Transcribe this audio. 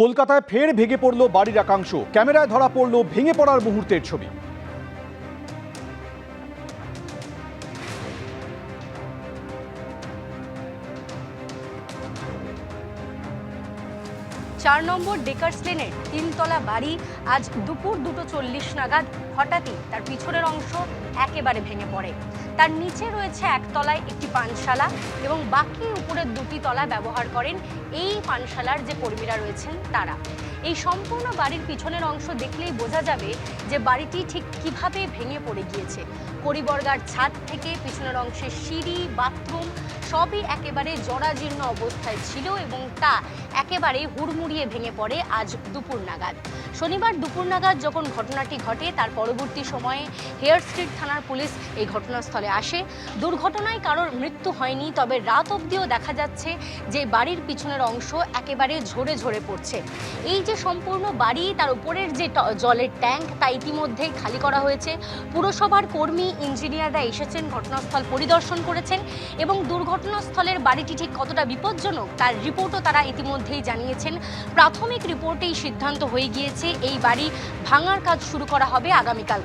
কলকাতায় ফের ভেঙে পড়ল বাড়ির একাংশ। ক্যামেরায় ধরা পড়ল ভেঙে পড়ার মুহূর্তের ছবি। চার নম্বর ডেকার্স লেনের 3তলা বাড়ি আজ দুপুর 2:40 নাগাদ হঠাৎই তার পিছনের অংশ একেবারে ভেঙে পড়ে। তার নিচে রয়েছে একতলায় একটি পানশালা এবং বাকি উপরের 2টি তলা ব্যবহার করেন এই পানশালার যে কর্মীরা রয়েছেন তারা। এই সম্পূর্ণ বাড়ির পিছনের অংশ দেখলেই বোঝা যাবে যে বাড়িটি ঠিক কিভাবে ভেঙে পড়ে গিয়েছে। কড়িবর্গার ছাদ থেকে পিছনের অংশের সিঁড়ি, বাথরুম সবই একেবারে জরাজীর্ণ অবস্থায় ছিল এবং তা একেবারে হুড়মুড়িয়ে ভেঙে পড়ে আজ দুপুর নাগাদ। শনিবার দুপুর নাগাদ যখন ঘটনাটি ঘটে তার পরবর্তী সময়ে হেয়ার স্ট্রিট থানার পুলিশ এই ঘটনাস্থলে আসে। দুর্ঘটনায় কারোর মৃত্যু হয়নি, তবে রাত অবধিও দেখা যাচ্ছে যে বাড়ির পিছনের অংশ একেবারে ঝরে ঝরে পড়ছে। এই যে সম্পূর্ণ বাড়ি, তার উপরের যে জলের ট্যাঙ্ক তা ইতিমধ্যেই খালি করা হয়েছে। পুরসভার কর্মী, ইঞ্জিনিয়াররা এসেছেন, ঘটনাস্থল পরিদর্শন করেছেন এবং দুর্ঘটনাস্থলের বাড়িটি ঠিক কতটা বিপজ্জনক তার রিপোর্টও তারা ইতিমধ্যেই জানিয়েছেন। প্রাথমিক রিপোর্টেই সিদ্ধান্ত হয়ে গিয়েছে এই বাড়ি ভাঙার কাজ শুরু করা হবে আগামীকাল।